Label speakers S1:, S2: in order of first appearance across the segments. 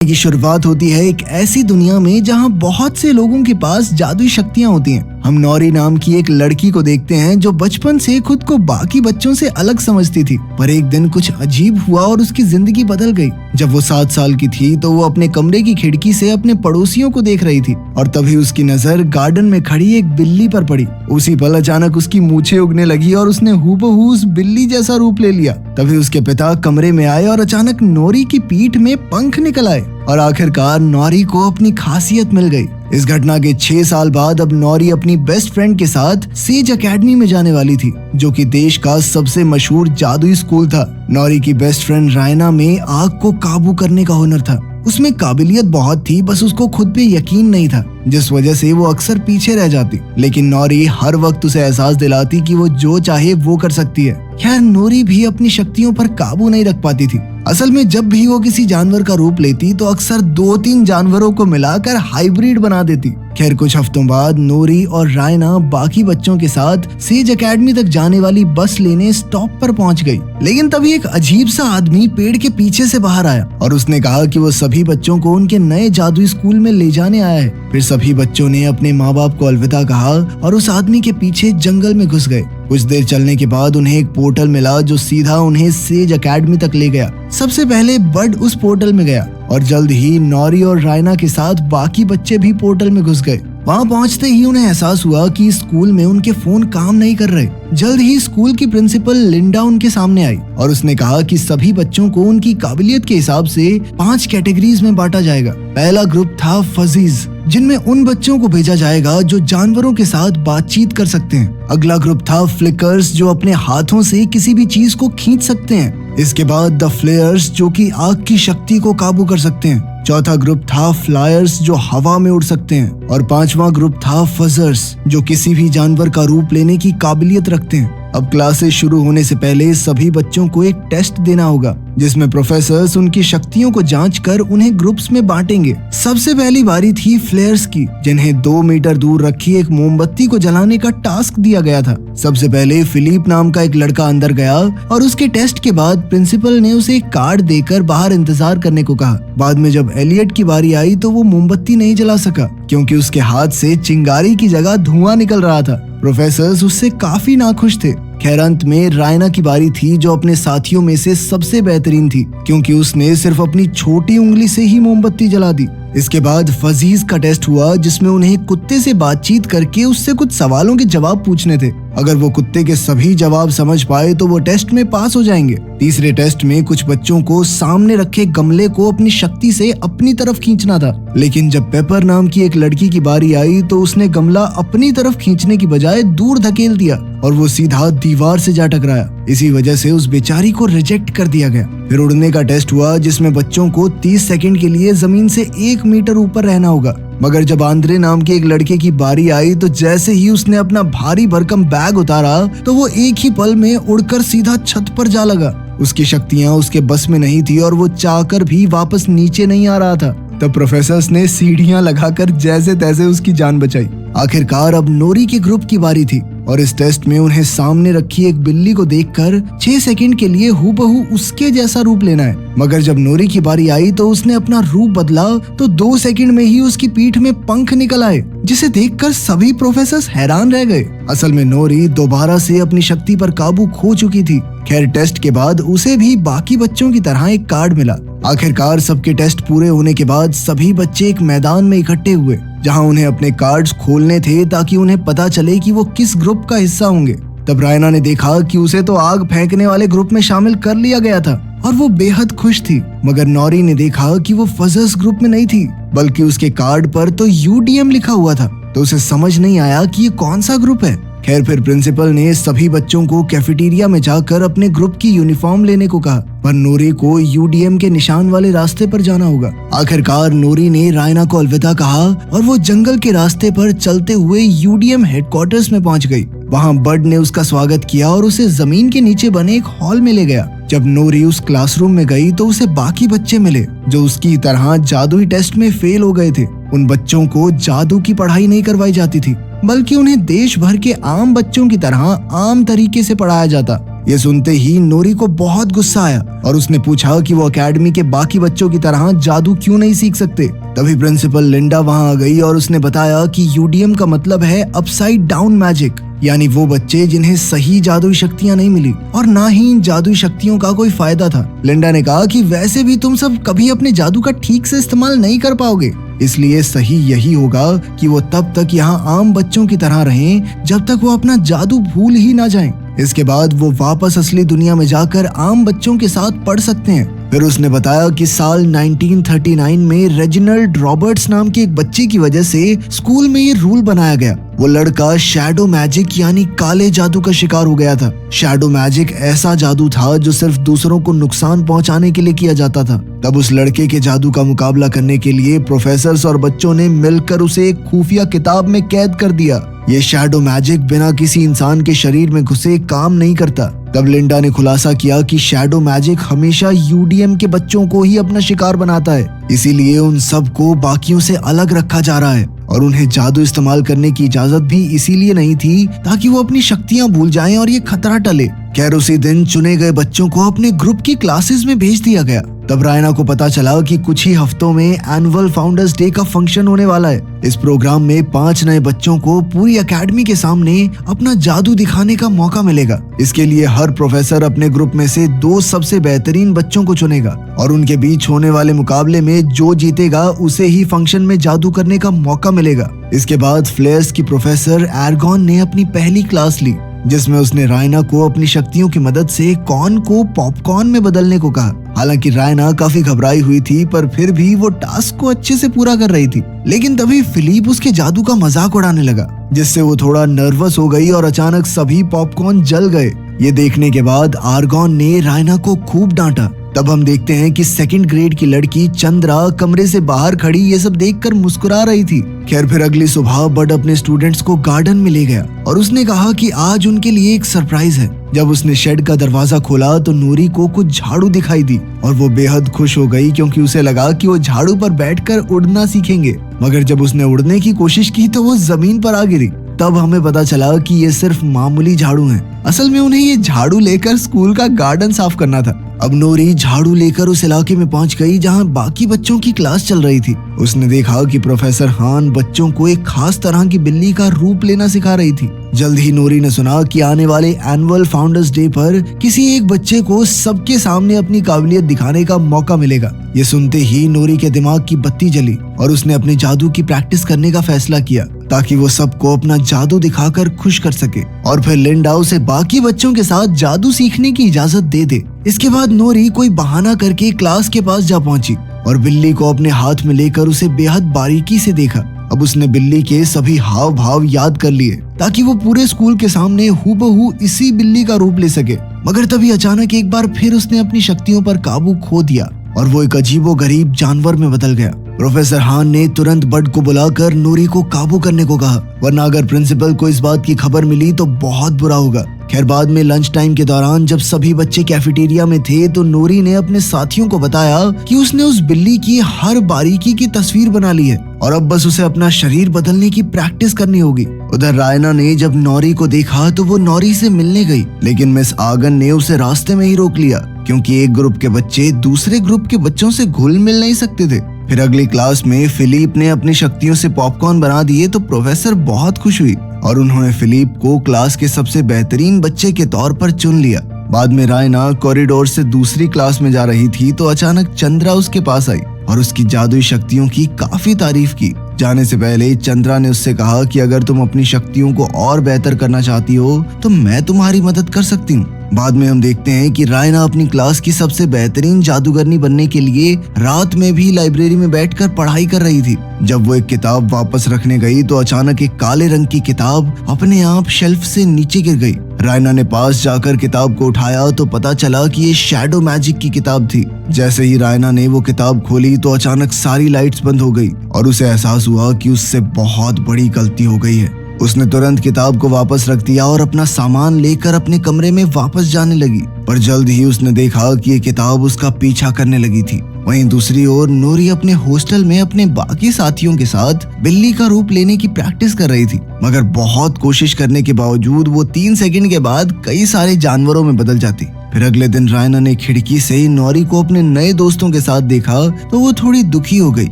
S1: की शुरुआत होती है एक ऐसी दुनिया में जहां बहुत से लोगों के पास जादुई शक्तियां होती हैं। हम नौरी नाम की एक लड़की को देखते हैं जो बचपन से खुद को बाकी बच्चों से अलग समझती थी, पर एक दिन कुछ अजीब हुआ और उसकी जिंदगी बदल गई। जब वो 7 साल की थी तो वो अपने कमरे की खिड़की से अपने पड़ोसियों को देख रही थी और तभी उसकी नजर गार्डन में खड़ी एक बिल्ली पर पड़ी। उसी पल अचानक उसकी मूछें उगने लगी और उसने हूबहू उस बिल्ली जैसा रूप ले लिया। तभी उसके पिता कमरे में आए और अचानक नौरी की पीठ में पंख निकल आए और आखिरकार नौरी को अपनी खासियत मिल गई। इस घटना के 6 साल बाद अब नौरी अपनी बेस्ट फ्रेंड के साथ सेज एकेडमी में जाने वाली थी, जो कि देश का सबसे मशहूर जादुई स्कूल था। नौरी की बेस्ट फ्रेंड रायना में आग को काबू करने का हुनर था। उसमें काबिलियत बहुत थी, बस उसको खुद पे यकीन नहीं था, जिस वजह से वो अक्सर पीछे रह जाती। लेकिन नौरी हर वक्त उसे एहसास दिलाती कि वो जो चाहे वो कर सकती है। खैर, नौरी भी अपनी शक्तियों पर काबू नहीं रख पाती थी। असल में जब भी वो किसी जानवर का रूप लेती तो अक्सर 2-3 जानवरों को मिलाकर हाइब्रिड बना देती। खैर, कुछ हफ्तों बाद नौरी और रायना बाकी बच्चों के साथ सेज एकेडमी तक जाने वाली बस लेने स्टॉप पर पहुंच गई। लेकिन तभी एक अजीब सा आदमी पेड़ के पीछे से बाहर आया और उसने कहा कि वो सभी बच्चों को उनके नए जादुई स्कूल में ले जाने आया है। फिर सभी बच्चों ने अपने माँ बाप को अलविदा कहा और उस आदमी के पीछे जंगल में घुस गए। कुछ देर चलने के बाद उन्हें एक पोर्टल मिला जो सीधा उन्हें सेज एकेडमी तक ले गया। सबसे पहले बड उस पोर्टल में गया और जल्द ही नौरी और रायना के साथ बाकी बच्चे भी पोर्टल में घुस गए। वहां पहुंचते ही उन्हें एहसास हुआ कि स्कूल में उनके फोन काम नहीं कर रहे। जल्द ही स्कूल की प्रिंसिपल लिंडा उनके सामने आई और उसने कहा कि सभी बच्चों को उनकी काबिलियत के हिसाब से 5 कैटेगरीज में बांटा जाएगा। पहला ग्रुप था फजीज, जिनमें उन बच्चों को भेजा जाएगा जो जानवरों के साथ बातचीत कर सकते हैं। अगला ग्रुप था फ्लिकर्स, जो अपने हाथों से किसी भी चीज को खींच सकते हैं। इसके बाद द फ्लेयर्स, जो कि आग की शक्ति को काबू कर सकते हैं। चौथा ग्रुप था फ्लायर्स, जो हवा में उड़ सकते हैं। और 5वां ग्रुप था फजर्स, जो किसी भी जानवर का रूप लेने की काबिलियत रखते हैं। अब क्लासेस शुरू होने से पहले सभी बच्चों को एक टेस्ट देना होगा, जिसमें प्रोफेसर्स उनकी शक्तियों को जांच कर उन्हें ग्रुप्स में बांटेंगे। सबसे पहली बारी थी फ्लेयर्स की, जिन्हें 2 मीटर दूर रखी एक मोमबत्ती को जलाने का टास्क दिया गया था। सबसे पहले फिलिप नाम का एक लड़का अंदर गया और उसके टेस्ट के बाद प्रिंसिपल ने उसे एक कार्ड देकर बाहर इंतजार करने को कहा। बाद में जब एलियट की बारी आई तो वो मोमबत्ती नहीं जला सका, क्योंकि उसके हाथ से चिंगारी की जगह धुआं निकल रहा था। प्रोफेसर्स उससे काफी नाखुश थे। खैर, अंत में रायना की बारी थी, जो अपने साथियों में से सबसे बेहतरीन थी, क्योंकि उसने सिर्फ अपनी छोटी उंगली से ही मोमबत्ती जला दी। इसके बाद फजीज का टेस्ट हुआ, जिसमें उन्हें कुत्ते से बातचीत करके उससे कुछ सवालों के जवाब पूछने थे। अगर वो कुत्ते के सभी जवाब समझ पाए तो वो टेस्ट में पास हो जाएंगे। तीसरे टेस्ट में कुछ बच्चों को सामने रखे गमले को अपनी शक्ति से अपनी तरफ खींचना था, लेकिन जब पेपर नाम की एक लड़की की बारी आई तो उसने गमला अपनी तरफ खींचने की बजाय दूर धकेल दिया और वो सीधा दीवार से जा टकराया। इसी वजह से उस बेचारी को रिजेक्ट कर दिया गया। फिर उड़ने का टेस्ट हुआ, जिसमें बच्चों को 30 सेकंड के लिए जमीन से 1 मीटर ऊपर रहना होगा। मगर जब आंद्रे नाम के एक लड़के की बारी आई तो जैसे ही उसने अपना भारी भरकम बैग उतारा तो वो एक ही पल में उड़कर सीधा छत पर जा लगा। उसकी शक्तियां उसके बस में नहीं थी और वो चाहकर भी वापस नीचे नहीं आ रहा था। तब प्रोफेसर्स ने सीढ़ियां लगाकर जैसे तैसे उसकी जान बचाई। आखिरकार अब नौरी के ग्रुप की बारी थी और इस टेस्ट में उन्हें सामने रखी एक बिल्ली को देखकर 6 सेकंड के लिए हूबहू उसके जैसा रूप लेना है। मगर जब नौरी की बारी आई तो उसने अपना रूप बदला तो 2 सेकंड में ही उसकी पीठ में पंख निकल आए, जिसे देखकर सभी प्रोफेसर्स हैरान रह गए। असल में नौरी दोबारा से अपनी शक्ति पर काबू खो चुकी थी। खैर, टेस्ट के बाद उसे भी बाकी बच्चों की तरह एक कार्ड मिला। आखिरकार सबके टेस्ट पूरे होने के बाद सभी बच्चे एक मैदान में इकट्ठे हुए, जहां उन्हें अपने कार्ड्स खोलने थे ताकि उन्हें पता चले कि वो किस ग्रुप का हिस्सा होंगे। तब रायना ने देखा कि उसे तो आग फेंकने वाले ग्रुप में शामिल कर लिया गया था और वो बेहद खुश थी। मगर नौरी ने देखा कि वो फजर्स ग्रुप में नहीं थी, बल्कि उसके कार्ड पर तो यूडीएम लिखा हुआ था, तो उसे समझ नहीं आया कि ये कौन सा ग्रुप है। खैर, फिर प्रिंसिपल ने सभी बच्चों को कैफेटेरिया में जाकर अपने ग्रुप की यूनिफॉर्म लेने को कहा, पर नौरी को यूडीएम के निशान वाले रास्ते पर जाना होगा। आखिरकार नौरी ने रायना को अलविदा कहा और वो जंगल के रास्ते पर चलते हुए यूडीएम हेडक्वार्टर्स में पहुंच गई। वहां बड ने उसका स्वागत किया और उसे जमीन के नीचे बने एक हॉल में ले गया। जब नौरी उस क्लासरूम में गई तो उसे बाकी बच्चे मिले जो उसकी तरह जादुई टेस्ट में फेल हो गए थे। उन बच्चों को जादू की पढ़ाई नहीं करवाई जाती थी, बल्कि उन्हें देश भर के आम बच्चों की तरह आम तरीके से पढ़ाया जाता। ये सुनते ही नोरी को बहुत गुस्सा आया और उसने पूछा कि वो एकेडमी के बाकी बच्चों की तरह जादू क्यों नहीं सीख सकते। तभी प्रिंसिपल लिंडा वहां आ गई और उसने बताया कि यूडीएम का मतलब है अपसाइड डाउन मैजिक, यानी वो बच्चे जिन्हें सही जादुई शक्तियां नहीं मिली और ना ही इन जादुई शक्तियों का कोई फायदा था। लिंडा ने कहा कि वैसे भी तुम सब कभी अपने जादू का ठीक से इस्तेमाल नहीं कर पाओगे, इसलिए सही यही होगा कि वो तब तक यहाँ आम बच्चों की तरह रहें जब तक वो अपना जादू भूल ही ना जाएं। इसके बाद वो वापस असली दुनिया में जाकर आम बच्चों के साथ पढ़ सकते हैं। फिर उसने बताया कि साल 1939 में रेजिनाल्ड रॉबर्ट्स नाम के एक बच्चे की वजह से स्कूल में ये रूल बनाया गया। वो लड़का शैडो मैजिक यानी काले जादू का शिकार हो गया था। शैडो मैजिक ऐसा जादू था जो सिर्फ दूसरों को नुकसान पहुंचाने के लिए किया जाता था। तब उस लड़के के जादू का मुकाबला करने के लिए प्रोफेसर्स और बच्चों ने मिलकर उसे एक खुफिया किताब में कैद कर दिया। ये शैडो मैजिक बिना किसी इंसान के शरीर में घुसे काम नहीं करता। तब लिंडा ने खुलासा किया कि शैडो मैजिक हमेशा यूडीएम के बच्चों को ही अपना शिकार बनाता है, इसीलिए उन सबको बाकियों से अलग रखा जा रहा है और उन्हें जादू इस्तेमाल करने की इजाजत भी इसीलिए नहीं थी ताकि वो अपनी शक्तियां भूल जाएं और ये खतरा टले। खैर उसी दिन चुने गए बच्चों को अपने ग्रुप की क्लासेस में भेज दिया गया। तब रायना को पता चला कि कुछ ही हफ्तों में एनुअल फाउंडर्स डे का फंक्शन होने वाला है। इस प्रोग्राम में 5 नए बच्चों को पूरी एकेडमी के सामने अपना जादू दिखाने का मौका मिलेगा। इसके लिए हर प्रोफेसर अपने ग्रुप में से 2 सबसे बेहतरीन बच्चों को चुनेगा और उनके बीच होने वाले मुकाबले में जो जीतेगा उसे ही फंक्शन में जादू करने का मौका मिलेगा। इसके बाद फ्लेयर्स की प्रोफेसर एर्गॉन ने अपनी पहली क्लास ली, जिसमें उसने रायना को अपनी शक्तियों की मदद से कॉर्न को पॉपकॉर्न में बदलने को कहा। हालांकि रायना काफी घबराई हुई थी, पर फिर भी वो टास्क को अच्छे से पूरा कर रही थी। लेकिन तभी फिलिप उसके जादू का मजाक उड़ाने लगा, जिससे वो थोड़ा नर्वस हो गई और अचानक सभी पॉपकॉर्न जल गए। ये देखने के बाद आर्गॉन ने रायना को खूब डांटा। तब हम देखते हैं कि 2nd ग्रेड की लड़की चंद्रा कमरे से बाहर खड़ी ये सब देखकर मुस्कुरा रही थी। खैर फिर अगली सुबह बड अपने स्टूडेंट्स को गार्डन में ले गया और उसने कहा कि आज उनके लिए एक सरप्राइज है। जब उसने शेड का दरवाजा खोला तो नूरी को कुछ झाड़ू दिखाई दी और वो बेहद खुश हो गई, क्योंकि उसे लगा कि वो झाड़ू पर बैठकर उड़ना सीखेंगे। मगर जब उसने उड़ने की कोशिश की तो वो जमीन पर आ गिरी। तब हमें पता चला कि ये सिर्फ मामूली झाड़ू हैं। असल में उन्हें ये झाड़ू लेकर स्कूल का गार्डन साफ करना था। अब नूरी झाड़ू लेकर उस इलाके में पहुंच गई जहां बाकी बच्चों की क्लास चल रही थी। उसने देखा कि प्रोफेसर हान बच्चों को एक खास तरह की बिल्ली का रूप लेना सिखा रही थी। जल्द ही नूरी ने सुना कि आने वाले एनुअल फाउंडर्स डे पर किसी एक बच्चे को सबके सामने अपनी काबिलियत दिखाने का मौका मिलेगा। ये सुनते ही नूरी के दिमाग की बत्ती जली और उसने अपने जादू की प्रैक्टिस करने का फैसला किया ताकि वो सबको अपना जादू दिखाकर खुश कर सके और फिर लिंडा उसे बाकी बच्चों के साथ जादू सीखने की इजाजत दे दे। इसके बाद नूरी कोई बहाना करके क्लास के पास जा पहुंची और बिल्ली को अपने हाथ में लेकर उसे बेहद बारीकी से देखा। अब उसने बिल्ली के सभी हाव भाव याद कर लिए ताकि वो पूरे स्कूल के सामने हूबहू इसी बिल्ली का रूप ले सके। मगर तभी अचानक एक बार फिर उसने अपनी शक्तियों पर काबू खो दिया और वो एक अजीबोगरीब जानवर में बदल गया। प्रोफेसर हान ने तुरंत बड को बुलाकर नूरी को काबू करने को कहा, वरना अगर प्रिंसिपल को इस बात की खबर मिली तो बहुत बुरा होगा। खैर बाद में लंच टाइम के दौरान जब सभी बच्चे कैफेटेरिया में थे तो नूरी ने अपने साथियों को बताया कि उसने उस बिल्ली की हर बारीकी की तस्वीर बना ली है और अब बस उसे अपना शरीर बदलने की प्रैक्टिस करनी होगी। उधर रायना ने जब नौरी को देखा तो वो नौरी से मिलने गई, लेकिन मिस आगन ने उसे रास्ते में ही रोक लिया क्योंकि एक ग्रुप के बच्चे दूसरे ग्रुप के बच्चों से घुल मिल नहीं सकते थे। फिर अगली क्लास में फिलिप ने अपनी शक्तियों से पॉपकॉर्न बना दिए तो प्रोफेसर बहुत खुश हुई और उन्होंने फिलिप को क्लास के सबसे बेहतरीन बच्चे के तौर पर चुन लिया। बाद में रायना कॉरिडोर से दूसरी क्लास में जा रही थी तो अचानक चंद्रा उसके पास आई और उसकी जादुई शक्तियों की काफी तारीफ की। जाने से पहले चंद्रा ने उससे कहा कि अगर तुम अपनी शक्तियों को और बेहतर करना चाहती हो तो मैं तुम्हारी मदद कर सकती हूँ। बाद में हम देखते हैं कि रायना अपनी क्लास की सबसे बेहतरीन जादूगरनी बनने के लिए रात में भी लाइब्रेरी में बैठकर पढ़ाई कर रही थी। जब वो एक किताब वापस रखने गई तो अचानक एक काले रंग की किताब अपने आप शेल्फ से नीचे गिर गई। रायना ने पास जाकर किताब को उठाया तो पता चला कि ये शैडो मैजिक की किताब थी। जैसे ही रायना ने वो किताब खोली तो अचानक सारी लाइट्स बंद हो गई और उसे एहसास हुआ कि उससे बहुत बड़ी गलती हो गई है। उसने तुरंत किताब को वापस रख दिया और अपना सामान लेकर अपने कमरे में वापस जाने लगी, पर जल्द ही उसने देखा कि ये किताब उसका पीछा करने लगी थी वहीं दूसरी ओर नोरी अपने हॉस्टल में अपने बाकी साथियों के साथ बिल्ली का रूप लेने की प्रैक्टिस कर रही थी, मगर बहुत कोशिश करने के बावजूद वो 3 सेकंड के बाद कई सारे जानवरों में बदल जाती। फिर अगले दिन रायना ने खिड़की से नोरी को अपने नए दोस्तों के साथ देखा तो वो थोड़ी दुखी हो गई,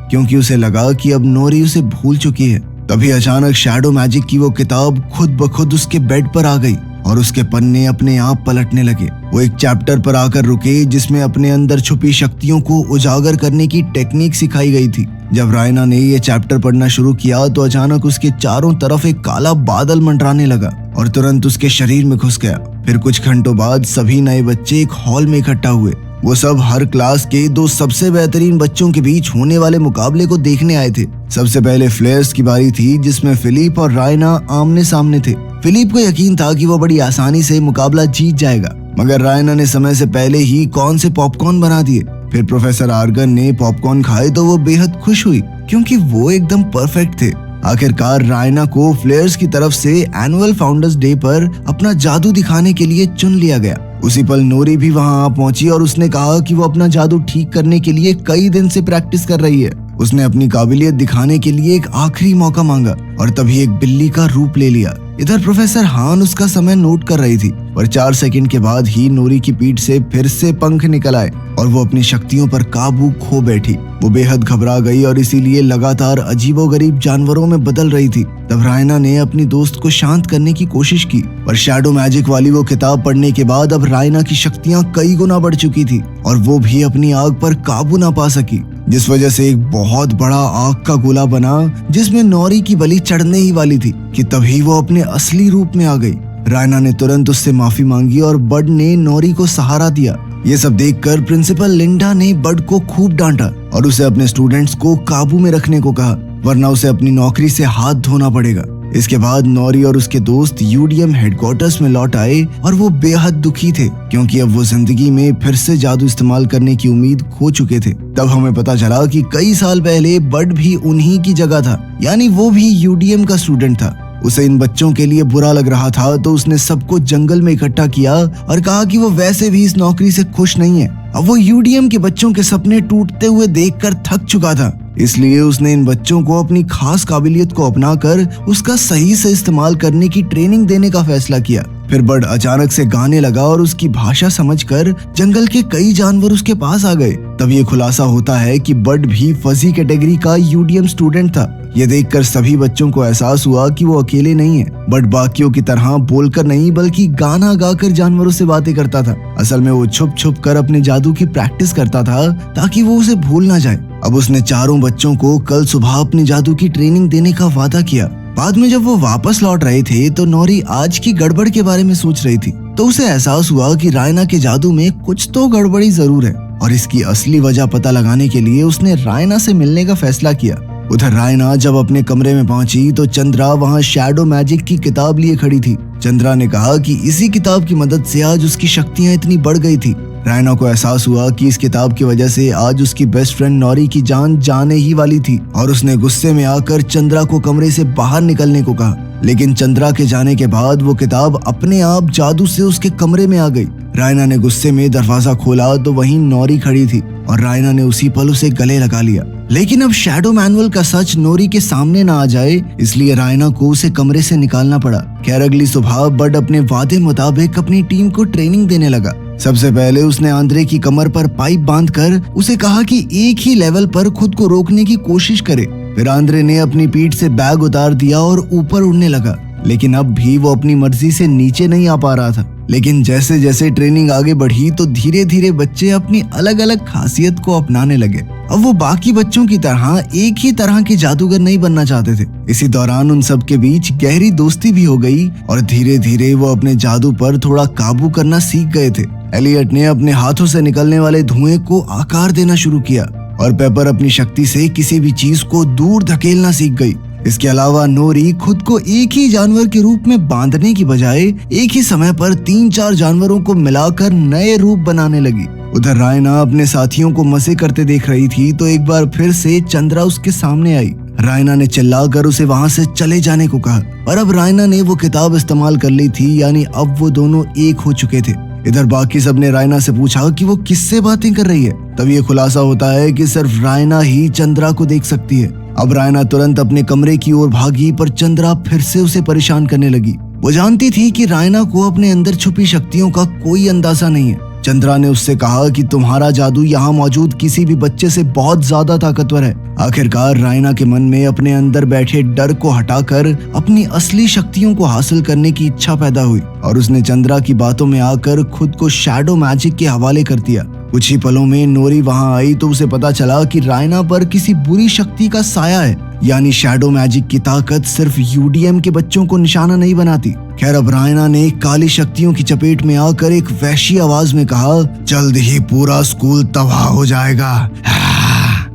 S1: क्योंकि उसे लगा कि अब नोरी उसे भूल चुकी है। तभी अचानक शैडो मैजिक की वो किताब खुद ब खुद उसके बेड पर आ गई और उसके पन्ने अपने आप पलटने लगे। वो एक चैप्टर पर आकर रुके जिसमें अपने अंदर छुपी शक्तियों को उजागर करने की टेक्निक सिखाई गई थी। जब रायना ने ये चैप्टर पढ़ना शुरू किया तो अचानक उसके चारों तरफ एक काला बादल मंडराने लगा और तुरंत उसके शरीर में घुस गया। फिर कुछ घंटों बाद सभी नए बच्चे एक हॉल में इकट्ठा हुए। वो सब हर क्लास के 2 सबसे बेहतरीन बच्चों के बीच होने वाले मुकाबले को देखने आए थे। सबसे पहले फ्लेयर्स की बारी थी, जिसमें फिलिप और रायना आमने सामने थे। फिलिप को यकीन था कि वो बड़ी आसानी से मुकाबला जीत जाएगा, मगर रायना ने समय से पहले ही कौन से पॉपकॉर्न बना दिए। फिर प्रोफेसर आर्गन ने पॉपकॉर्न खाए तो वो बेहद खुश हुई, क्योंकि वो एकदम परफेक्ट थे। आखिरकार रायना को फ्लेयर्स की तरफ से एनुअल फाउंडर्स डे पर अपना जादू दिखाने के लिए चुन लिया गया। उसी पल नोरी भी वहां आ पहुंची और उसने कहा कि वो अपना जादू ठीक करने के लिए कई दिन से प्रैक्टिस कर रही है। उसने अपनी काबिलियत दिखाने के लिए एक आखिरी मौका मांगा और तभी एक बिल्ली का रूप ले लिया। इधर प्रोफेसर हान उसका समय नोट कर रही थी, पर 4 सेकंड के बाद ही नोरी की पीठ से फिर से पंख निकल आए और वो अपनी शक्तियों पर काबू खो बैठी। वो बेहद घबरा गई और इसीलिए लगातार अजीबोगरीब जानवरों में बदल रही थी। तब रायना ने अपनी दोस्त को शांत करने की कोशिश की, पर शैडो मैजिक वाली वो किताब पढ़ने के बाद अब रायना की शक्तियां कई गुना बढ़ चुकी थी और वो भी अपनी आग पर काबू ना पा सकी, जिस वजह से एक बहुत बड़ा आग का गोला बना जिसमें नोरी की बलि चढ़ने ही वाली थी कि तभी वो अपने असली रूप में आ गई। रायना ने तुरंत उससे माफी मांगी और बड ने नोरी को सहारा दिया। ये सब देखकर प्रिंसिपल लिंडा ने बड को खूब डांटा और उसे अपने स्टूडेंट्स को काबू में रखने को कहा, वरना उसे अपनी नौकरी से हाथ धोना पड़ेगा। इसके बाद नोरी और उसके दोस्त यूडीएम हेडक्वार्टर्स में लौट आए और वो बेहद दुखी थे, क्योंकि अब वो जिंदगी में फिर से जादू इस्तेमाल करने की उम्मीद खो चुके थे। तब हमें पता चला कि कई साल पहले बड भी उन्हीं की जगह था, यानी वो भी यूडीएम का स्टूडेंट था। उसे इन बच्चों के लिए बुरा लग रहा था तो उसने सबको जंगल में इकट्ठा किया और कहा कि वो वैसे भी इस नौकरी से खुश नहीं है। अब वो यूडीएम के बच्चों के सपने टूटते हुए देखकर थक चुका था, इसलिए उसने इन बच्चों को अपनी खास काबिलियत को अपनाकर उसका सही से इस्तेमाल करने की ट्रेनिंग देने का फैसला किया। फिर बड अचानक से गाने लगा और उसकी भाषा समझकर जंगल के कई जानवर उसके पास आ गए। तब ये खुलासा होता है कि बड भी फजी कैटेगरी का यूडीएम स्टूडेंट था। ये देखकर सभी बच्चों को एहसास हुआ कि वो अकेले नहीं है। बड बाकियों की तरह बोलकर नहीं बल्कि गाना गाकर जानवरों से बातें करता था। असल में वो छुप छुप कर अपने जादू की प्रैक्टिस करता था ताकि वो उसे भूल ना जाए। अब उसने चारों बच्चों को कल सुबह अपने जादू की ट्रेनिंग देने का वादा किया। बाद में जब वो वापस लौट रहे थे तो नोरी आज की गड़बड़ के बारे में सोच रही थी, तो उसे एहसास हुआ कि रायना के जादू में कुछ तो गड़बड़ी जरूर है और इसकी असली वजह पता लगाने के लिए उसने रायना से मिलने का फैसला किया। उधर रायना जब अपने कमरे में पहुंची तो चंद्रा वहां शैडो मैजिक की किताब लिए खड़ी थी। चंद्रा ने कहा कि इसी किताब की मदद से आज उसकी शक्तियां इतनी बढ़ गई थी। रायना को एहसास हुआ कि इस किताब की वजह से आज उसकी बेस्ट फ्रेंड नोरी की जान जाने ही वाली थी और उसने गुस्से में आकर चंद्रा को कमरे से बाहर निकलने को कहा। लेकिन चंद्रा के जाने के बाद वो किताब अपने आप जादू से उसके कमरे में आ गई। रायना ने गुस्से में दरवाजा खोला तो वहीं नोरी खड़ी थी और रायना ने उसी पल उसे गले लगा लिया। लेकिन अब शैडो मैनुअल का सच नोरी के सामने ना आ जाए, इसलिए रायना को उसे कमरे से निकालना पड़ा। खैर अगली सुबह बड अपने वादे मुताबिक अपनी टीम को ट्रेनिंग देने लगा। सबसे पहले उसने आंद्रे की कमर पर पाइप बांधकर उसे कहा कि एक ही लेवल पर खुद को रोकने की कोशिश करे। फिर आंद्रे ने अपनी पीठ से बैग उतार दिया और ऊपर उड़ने लगा, लेकिन अब भी वो अपनी मर्जी से नीचे नहीं आ पा रहा था। लेकिन जैसे जैसे ट्रेनिंग आगे बढ़ी तो धीरे धीरे बच्चे अपनी अलग अलग खासियत को अपनाने लगे। अब वो बाकी बच्चों की तरह एक ही तरह के जादूगर नहीं बनना चाहते थे। इसी दौरान उन सब के बीच गहरी दोस्ती भी हो गई और धीरे धीरे वो अपने जादू पर थोड़ा काबू करना सीख गए थे। एलियट ने अपने हाथों से निकलने वाले धुएं को आकार देना शुरू किया और पेपर अपनी शक्ति से किसी भी चीज को दूर धकेलना सीख गई। इसके अलावा नोरी खुद को एक ही जानवर के रूप में बांधने की बजाय एक ही समय पर 3-4 जानवरों को मिलाकर नए रूप बनाने लगी। उधर रायना अपने साथियों को मजे करते देख रही थी तो एक बार फिर से चंद्रा उसके सामने आई। रायना ने चिल्लाकर उसे वहां से चले जाने को कहा और अब रायना ने वो किताब इस्तेमाल कर ली थी, यानी अब वो दोनों एक हो चुके थे। इधर बाकी सबने रायना से पूछा कि वो किससे बातें कर रही है। तब ये खुलासा होता है कि सिर्फ रायना ही चंद्रा को देख सकती है। अब रायना तुरंत अपने कमरे की ओर भागी, पर चंद्रा फिर से उसे परेशान करने लगी। वो जानती थी कि रायना को अपने अंदर छुपी शक्तियों का कोई अंदाजा नहीं है। चंद्रा ने उससे कहा कि तुम्हारा जादू यहाँ मौजूद किसी भी बच्चे से बहुत ज्यादा ताकतवर है। आखिरकार रायना के मन में अपने अंदर बैठे डर को हटाकर अपनी असली शक्तियों को हासिल करने की इच्छा पैदा हुई और उसने चंद्रा की बातों में आकर खुद को शैडो मैजिक के हवाले कर दिया। कुछ ही पलों में नोरी वहां आई तो उसे पता चला कि रायना पर किसी बुरी शक्ति का साया है, यानी शैडो मैजिक की ताकत सिर्फ यूडीएम के बच्चों को निशाना नहीं बनाती। खैर, अब रायना ने काली शक्तियों की चपेट में आकर एक वहशी आवाज में कहा, जल्द ही पूरा स्कूल तबाह हो जाएगा,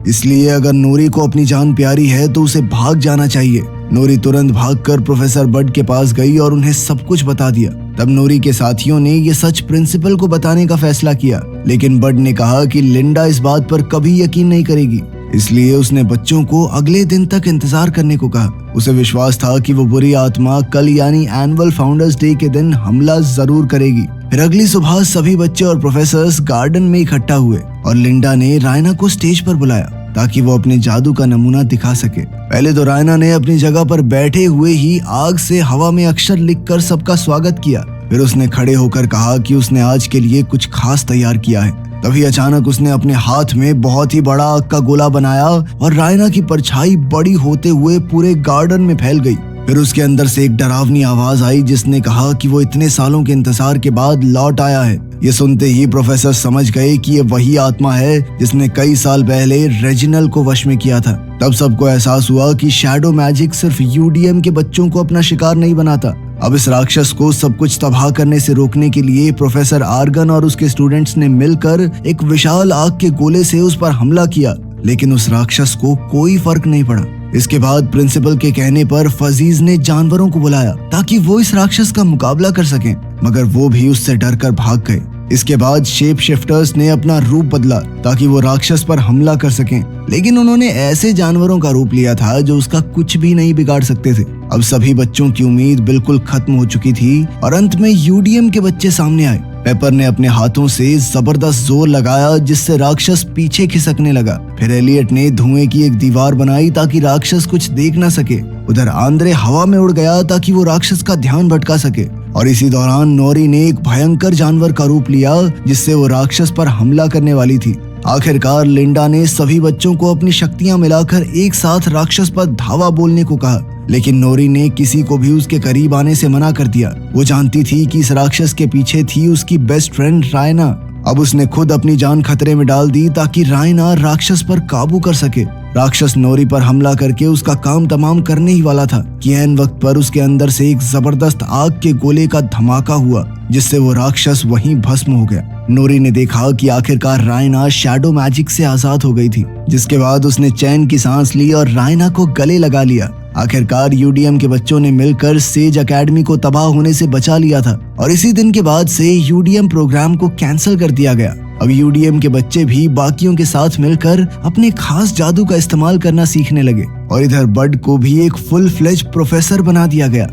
S1: इसलिए अगर नोरी को अपनी जान प्यारी है तो उसे भाग जाना चाहिए। नोरी तुरंत भागकर प्रोफेसर बड के पास गई और उन्हें सब कुछ बता दिया। तब नोरी के साथियों ने ये सच प्रिंसिपल को बताने का फैसला किया, लेकिन बड ने कहा कि लिंडा इस बात पर कभी यकीन नहीं करेगी, इसलिए उसने बच्चों को अगले दिन तक इंतजार करने को कहा। उसे विश्वास था कि वो बुरी आत्मा कल यानी एनुअल फाउंडर्स डे के दिन हमला जरूर करेगी। फिर अगली सुबह सभी बच्चे और प्रोफेसर्स गार्डन में इकट्ठा हुए और लिंडा ने रायना को स्टेज पर बुलाया ताकि वो अपने जादू का नमूना दिखा सके। पहले तो रायना ने अपनी जगह पर बैठे हुए ही आग से हवा में अक्षर लिखकर सबका स्वागत किया। फिर उसने खड़े होकर कहा कि उसने आज के लिए कुछ खास तैयार किया है। तभी अचानक उसने अपने हाथ में बहुत ही बड़ा आग का गोला बनाया और रायना की परछाई बड़ी होते हुए पूरे गार्डन में फैल गई। फिर उसके अंदर से एक डरावनी आवाज आई जिसने कहा कि वो इतने सालों के इंतजार के बाद लौट आया है। ये सुनते ही प्रोफेसर समझ गए कि ये वही आत्मा है जिसने कई साल पहले रेजिनल को वश में किया था। तब सबको एहसास हुआ कि शैडो मैजिक सिर्फ यूडीएम के बच्चों को अपना शिकार नहीं बनाता। अब इस राक्षस को सब कुछ तबाह करने से रोकने के लिए प्रोफेसर आर्गन और उसके स्टूडेंट्स ने मिलकर एक विशाल आग के गोले से उस पर हमला किया, लेकिन उस राक्षस को कोई फर्क नहीं पड़ा। इसके बाद प्रिंसिपल के कहने पर फजीज ने जानवरों को बुलाया ताकि वो इस राक्षस का मुकाबला कर सकें, मगर वो भी उससे डरकर भाग गए। इसके बाद शेप शिफ्टर्स ने अपना रूप बदला ताकि वो राक्षस पर हमला कर सकें, लेकिन उन्होंने ऐसे जानवरों का रूप लिया था जो उसका कुछ भी नहीं बिगाड़ सकते थे। अब सभी बच्चों की उम्मीद बिल्कुल खत्म हो चुकी थी और अंत में यूडीएम के बच्चे सामने आए। पेपर ने अपने हाथों से जबरदस्त जोर लगाया जिससे राक्षस पीछे खिसकने लगा। फिर एलियट ने धुएं की एक दीवार बनाई ताकि राक्षस कुछ देख न सके। उधर आंद्रे हवा में उड़ गया ताकि वो राक्षस का ध्यान भटका सके और इसी दौरान नोरी ने एक भयंकर जानवर का रूप लिया जिससे वो राक्षस पर हमला करने वाली थी। आखिरकार लिंडा ने सभी बच्चों को अपनी शक्तियां मिलाकर एक साथ राक्षस पर धावा बोलने को कहा, लेकिन नोरी ने किसी को भी उसके करीब आने से मना कर दिया। वो जानती थी कि इस राक्षस के पीछे थी उसकी बेस्ट फ्रेंड रायना। अब उसने खुद अपनी जान खतरे में डाल दी ताकि रायना राक्षस पर काबू कर सके। राक्षस नोरी पर हमला करके उसका काम तमाम करने ही वाला था कि ऐन वक्त पर उसके अंदर से एक जबरदस्त आग के गोले का धमाका हुआ जिससे वो राक्षस वहीं भस्म हो गया। नोरी ने देखा कि आखिरकार रायना शैडो मैजिक से आजाद हो गई थी, जिसके बाद उसने चैन की सांस ली और रायना को गले लगा लिया। आखिरकार यूडीएम के बच्चों ने मिलकर सेज एकेडमी को तबाह होने से बचा लिया था और इसी दिन के बाद से यूडीएम प्रोग्राम को कैंसिल कर दिया गया। अब यूडीएम के बच्चे भी बाकियों के साथ मिलकर अपने खास जादू का इस्तेमाल करना सीखने लगे और इधर बड को भी एक फुल फ्लेज प्रोफेसर बना दिया गया।